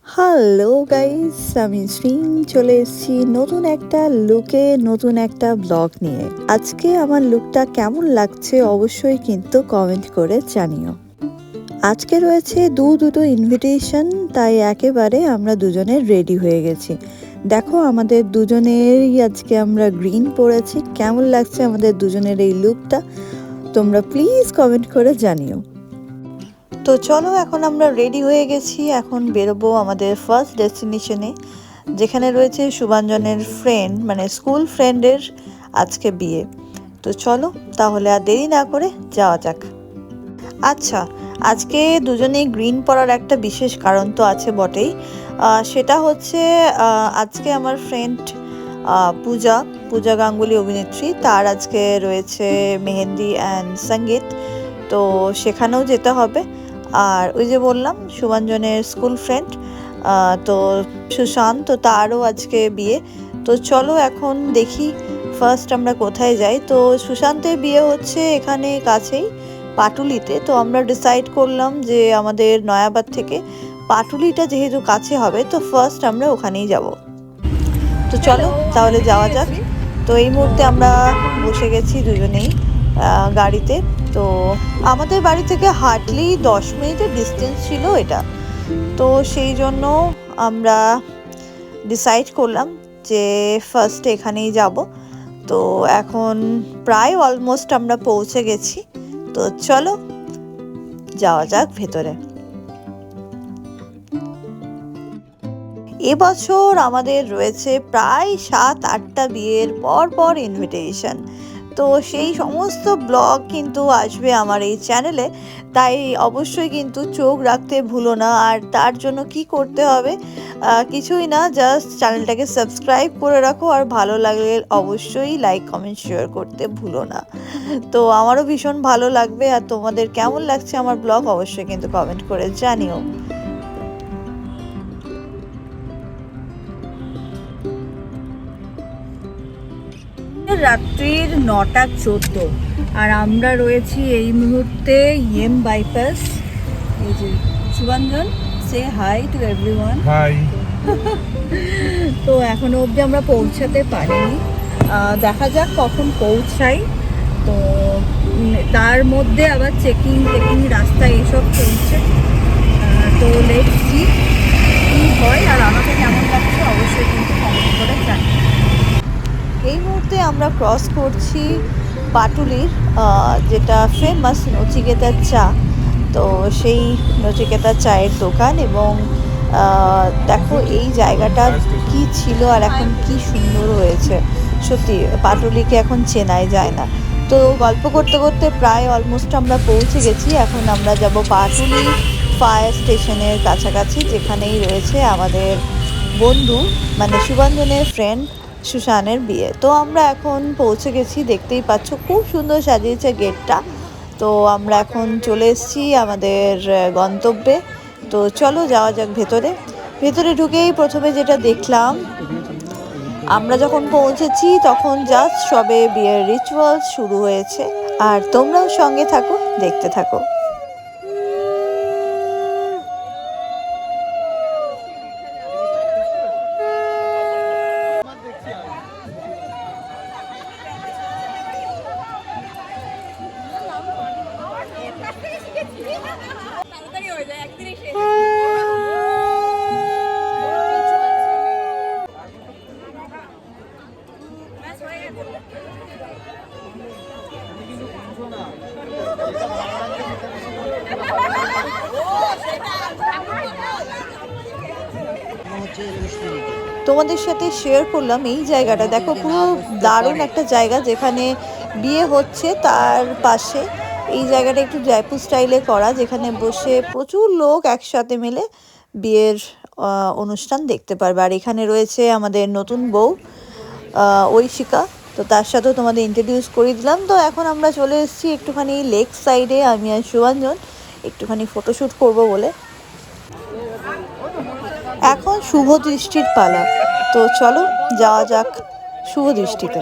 Hello guys, আমি শ্রীন চলে এসেছি নতুন একটা লুকে, নতুন একটা ব্লগ নিয়ে। আজকে আমার লুকটা কেমন লাগছে অবশ্যই কিন্তু কমেন্ট করে জানিও। আজকে রয়েছে দুটো ইনভিটেশন, তাই একেবারে আমরা দুজনে রেডি হয়ে গেছি। দেখো আমাদের দুজনেরই আজকে আমরা গ্রিন পরেছি। কেমন লাগছে আমাদের দুজনের এই লুকটা তোমরা প্লিজ কমেন্ট করে জানিও। তো চলো, এখন আমরা রেডি হয়ে গেছি। এখন বেরোবো আমাদের ফার্স্ট ডেস্টিনেশনে, যেখানে রয়েছে শুভাঞ্জনের ফ্রেন্ড, মানে স্কুল ফ্রেন্ডের আজকে বিয়ে। তো চলো তাহলে আর দেরি না করে যাওয়া যাক। আচ্ছা, আজকে দুজনেই গ্রিন পরার একটা বিশেষ কারণ তো আছে বটেই। সেটা হচ্ছে আজকে আমার ফ্রেন্ড পূজা পূজা গাঙ্গুলি অভিনেত্রী, তার আজকে রয়েছে মেহেন্দি অ্যান্ড সঙ্গীত। তো সেখানেও যেতে হবে। আর ওই যে বললাম শুভাঞ্জনের স্কুল ফ্রেন্ড, তো সুশান্ত, তো তারও আজকে বিয়ে। তো চলো এখন দেখি ফার্স্ট আমরা কোথায় যাই। তো সুশান্তের বিয়ে হচ্ছে এখানে কাছেই, পাটুলিতে। তো আমরা ডিসাইড করলাম যে আমাদের নয়াবাদ থেকে পাটুলিটা যেহেতু কাছে হবে, তো ফার্স্ট আমরা ওখানেই যাব। তো চলো তাহলে যাওয়া যাক। তো এই মুহূর্তে আমরা বসে গেছি দুজনেই গাড়িতে। তো আমাদের বাড়ি থেকে হার্ডলি 10 মিনিটের ডিস্টেন্স ছিল এটা। তো সেই জন্য আমরা ডিসাইড করলাম যে ফার্স্টে এখানেই যাব। তো এখন প্রায় অলমোস্ট আমরা পৌঁছে গেছি। তো চলো যাওয়া যাক ভেতরে। এবছর আমাদের রয়েছে প্রায় 7-8টা বিয়ের পর পর ইনভিটেশন। তো সেই সমস্ত ব্লগ কিন্তু আসবে আমার এই চ্যানেলে, তাই অবশ্যই কিন্তু চোখ রাখতে ভুলো না। আর তার জন্য কি করতে হবে? কিছুই না, জাস্ট চ্যানেলটাকে সাবস্ক্রাইব করে রাখো, আর ভালো লাগলে অবশ্যই লাইক কমেন্ট শেয়ার করতে ভুলো না। তো আমারও ভীষণ ভালো লাগবে। আর তোমাদের কেমন লাগছে আমার ব্লগ অবশ্যই কিন্তু কমেন্ট করে জানিও। রাত্রির 9:14 আর আমরা রয়েছি এই মুহূর্তে ইএম বাইপাস। এই যে শুভাঞ্জন, সে হাই টু এভরিওয়ান। হাই। তো এখনো অবধি আমরা পৌঁছাতে পারিনি, দেখা যাক কখন পৌঁছাই। তো তার মধ্যে আবার চেকিং রাস্তায় এসব চলছে। তো লেটস সি কি হয়, আর আমাকে কেমন লাগছে অবশ্যই কিন্তু কমেন্ট করে জানাই। এই মুহূর্তে আমরা ক্রস করছি পাটুলির যেটা ফেমাস নচিকেতার চা। তো সেই নচিকেতার চায়ের দোকান, এবং দেখো এই জায়গাটা কি ছিল আর এখন কি সুন্দর হয়েছে। সত্যি পাটুলিকে এখন চেনাই যায় না। তো গল্প করতে করতে প্রায় অলমোস্ট আমরা পৌঁছে গেছি। এখন আমরা যাব পাটুলি ফায়ার স্টেশনের কাছাকাছি, যেখানেই রয়েছে আমাদের বন্ধু, মানে শুভাঞ্জনের ফ্রেন্ড সুশানের বিয়ে। তো আমরা এখন পৌঁছে গেছি, দেখতেই পাচ্ছ খুব সুন্দর সাজিয়েছে গেটটা। তো আমরা এখন চলে এসেছি আমাদের গন্তব্যে। তো চলো যাওয়া যাক ভেতরে। ভেতরে ঢুকেই প্রথমে যেটা দেখলাম, আমরা যখন পৌঁছেছি তখন জাস্ট সবে বিয়ের রিচুয়ালস শুরু হয়েছে। আর তোমরাও সঙ্গে থাকো, দেখতে থাকো। তোমাদের সাথে শেয়ার করলাম এই জায়গাটা। দেখো পুরো দারুণ একটা জায়গা, যেখানে বিয়ে হচ্ছে তার পাশে এই জায়গাটা একটু জয়পুর স্টাইলে করা, যেখানে বসে প্রচুর লোক একসাথে মিলে বিয়ের অনুষ্ঠান দেখতে পারবে। আর এখানে রয়েছে আমাদের নতুন বউ ঐশিকা। তো তার সাথেও তোমাদের ইন্ট্রোডিউস করে দিলাম। তো এখন আমরা চলে এসেছি একটুখানি লেক সাইডে, আমি আর শুভাঞ্জন একটুখানি ফটোশ্যুট করব বলে। এখন শুভ দৃষ্টির পালা। তো চলো যাওয়া যাক শুভ দৃষ্টিতে।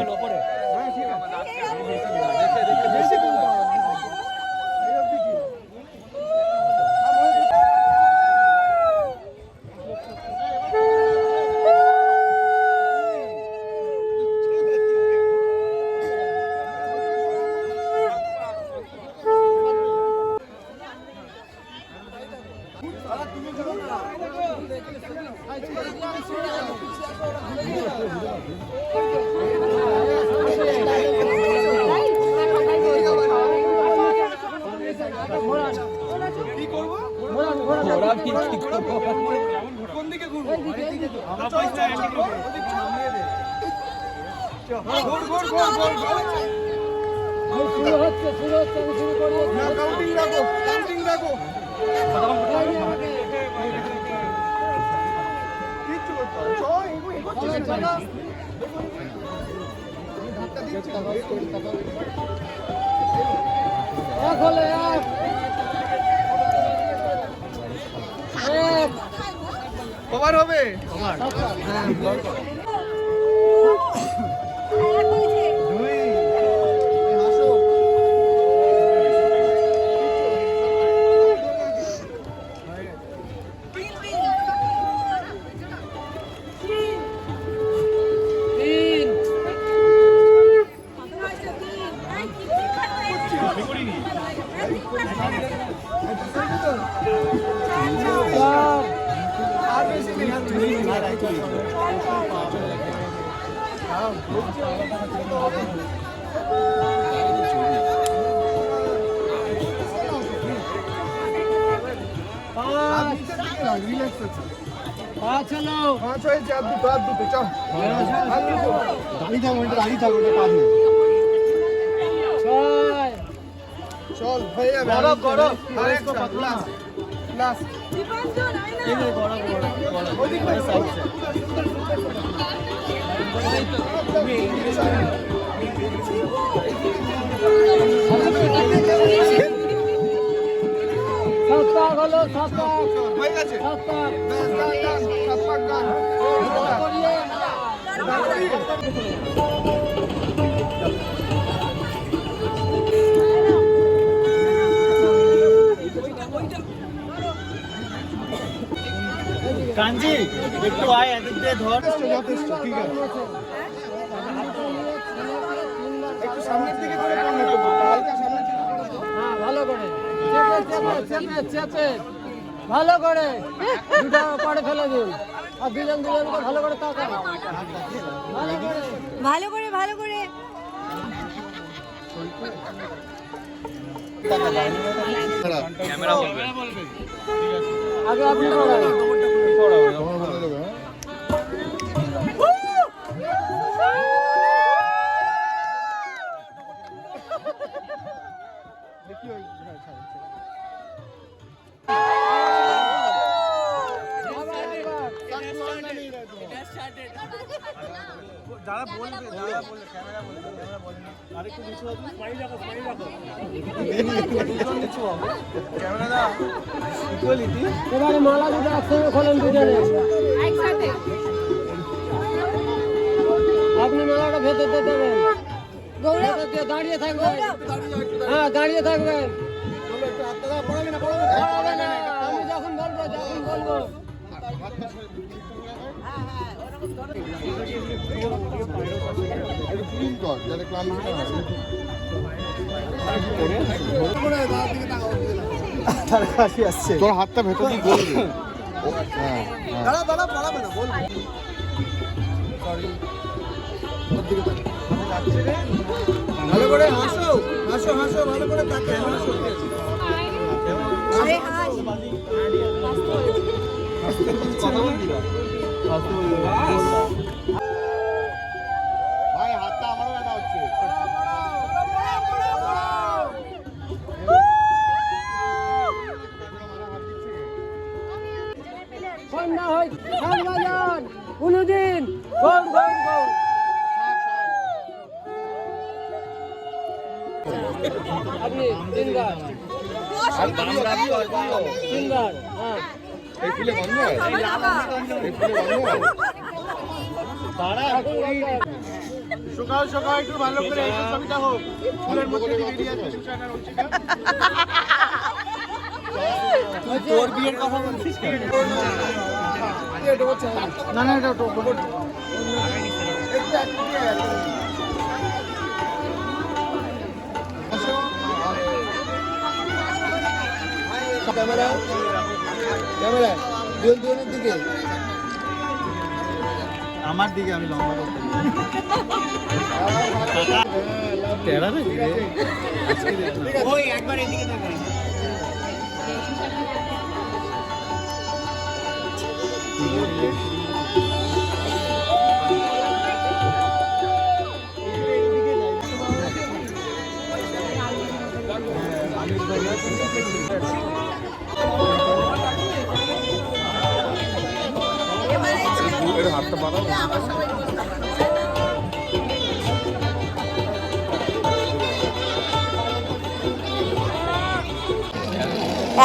কভার হবে চল হয়ে যাবে হয়ে গেছে কাঞ্জি একটু আয় এদিক দিয়ে ধর যথেষ্ট ঠিক আছে একটু সামনের দিকে করে হালকা সামনের দিকে হ্যাঁ ভালো করে চেপে ভালো করে দুটো পাড়ে ফেলে দিন আর দুজনকে ভালো করে তাকান ভালো করে ভালো করে ক্যামেরা বলবে আগে আপনি দাদা বলবে ক্যামেরা বলবে আরেকটু নিচু হবে স্মাইল রাখো ক্যামেরা দা ইকুয়ালিটি এবারে মালা দুটো একসঙ্গে খোলেন দুজনে একসাথে আপনি মালাটা ভেতর দিয়ে দেবেন গৌরব ভেতর দিয়ে দাঁড়িয়ে থাকবেন হ্যাঁ দাঁড়িয়ে থাকবেন পড়াবে না, আমি যখন বলবো তোর হাতটা ভেতর দিয়ে বলবে দাঁড়া পড়াবে না বলবে ভালো করে হাসো ভালো করে তাকে হাসো আরে হাস ভাই হাতটা আমারও ব্যথা হচ্ছে সন্ধ্যা হয় সাত বাজান কোনদিন গৌর গৌর গৌর আপনি তিনবার হ্যাঁ এই ফুলে বন্ধ হয় এই ফুলে বন্ধ হয় দাঁড়া সকাল একটু ভালো করে এই ছবিটা হোক ফুলের মধ্যে বেরিয়ে আছে তোর বিয়ের কথা বলছিস কেন না এটা ক্যামেরা দুজনের দিকে আমার দিকে আমি লম্বা করতে টেরা নাকি রে? আজকে দেখলাম। ওই একবার এদিকে দেখেন।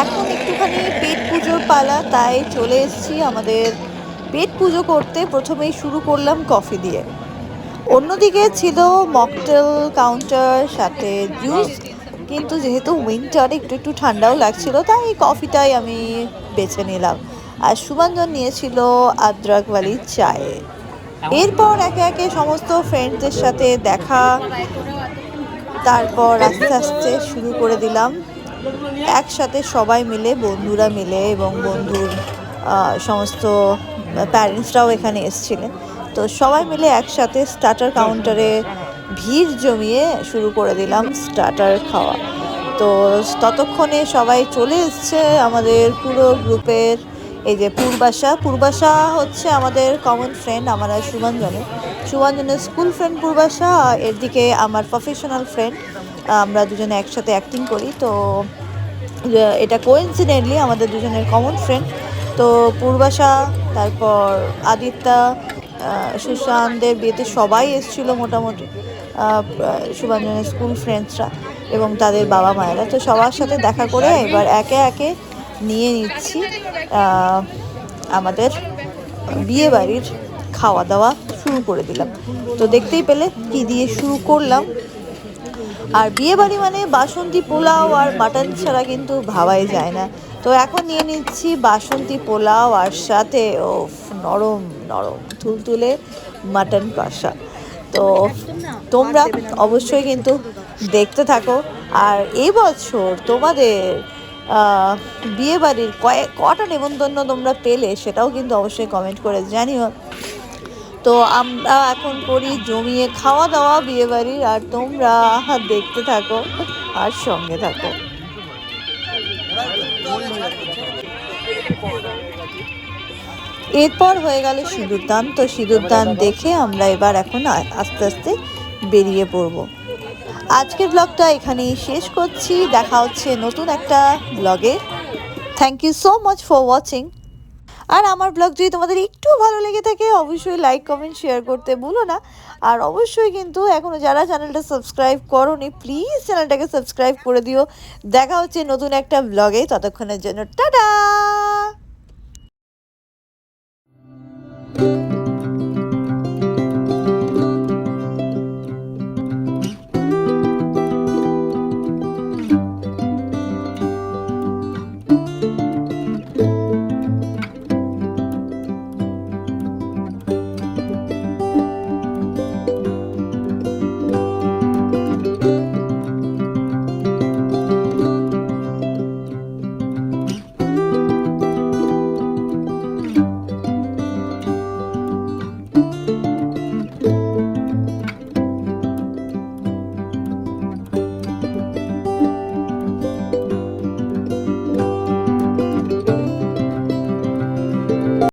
এখন একটুখানি পেট পুজোর পালা, তাই চলে এসেছি আমাদের পেট পুজো করতে। প্রথমেই শুরু করলাম কফি দিয়ে, অন্যদিকে ছিল মকটেল কাউন্টার সাথে জুস, কিন্তু যেহেতু উইন্টার একটু একটু ঠান্ডাও লাগছিল তাই এই কফিটাই আমি বেছে নিলাম। আর সুমানজন নিয়েছিল আদ্রাকওয়ালি চায়ে। এরপর একে একে সমস্ত ফ্রেন্ডসদের সাথে দেখা, তারপর আস্তে আস্তে শুরু করে দিলাম একসাথে সবাই মিলে, বন্ধুরা মিলে এবং বন্ধুর সমস্ত প্যারেন্টসরাও এখানে এসেছিলেন। তো সবাই মিলে একসাথে স্টার্টার কাউন্টারে ভিড় জমিয়ে শুরু করে দিলাম স্টার্টার খাওয়া। তো ততক্ষণে সবাই চলে এসছে আমাদের পুরো গ্রুপের। এই যে পূর্বাশা হচ্ছে আমাদের কমন ফ্রেন্ড, আমার আর সুভাঞ্জনের স্কুল ফ্রেন্ড পূর্বাশা, এর দিকে আমার প্রফেশনাল ফ্রেন্ড, আমরা দুজনে একসাথে অ্যাক্টিং করি। তো এটা কোইন্সিডেন্টলি আমাদের দুজনের কমন ফ্রেন্ড। তো পূর্বাশা, তারপর আদিত্যা, সুশান্তদের বিয়েতে সবাই এসেছিলো মোটামুটি, সুভাঞ্জনের স্কুল ফ্রেন্ডসরা এবং তাদের বাবা মায়েরা। তো সবার সাথে দেখা করে এবার একে একে নিয়ে নিচ্ছি আমাদের বিয়ে বাড়ির খাওয়া দাওয়া শুরু করে দিলাম। তো দেখতেই পেলে কি দিয়ে শুরু করলাম। আর বিয়ে বাড়ি মানে বাসন্তী পোলাও আর মাটন ছাড়া কিন্তু ভাবাই যায় না। তো এখন নিয়ে নিচ্ছি বাসন্তী পোলাও আর সাথে নরম নরম তুলতুলে মাটন কষা। তো তোমরা অবশ্যই কিন্তু দেখতে থাকো। আর এবছর তোমাদের বিয়ে বাড়ির কটা নেমন্তন্ন তোমরা পেলে সেটাও কিন্তু অবশ্যই কমেন্ট করে জানিও। তো আমরা এখন করি জমিয়ে খাওয়া দাওয়া বিয়ে বাড়ির, আর তোমরা দেখতে থাকো আর সঙ্গে থাকো। এরপর হয়ে গেল সিঁদুরদান। তো সিঁদুরদান দেখে আমরা এবার এখন আস্তে আস্তে বেরিয়ে পড়ব। আজকের ব্লগটা এখানেই শেষ করছি, দেখা হচ্ছে নতুন একটা ব্লগে। Thank you so much for watching. আর আমার ব্লগ যদি তোমাদের একটু ভালো লেগে থাকে অবশ্যই লাইক কমেন্ট শেয়ার করতে ভুলো না। আর অবশ্যই কিন্তু এখনও যারা চ্যানেলটা সাবস্ক্রাইব করোনি প্লিজ চ্যানেলটাকে সাবস্ক্রাইব করে দিও। দেখা হচ্ছে নতুন একটা ব্লগে, ততক্ষণের জন্য টাটা।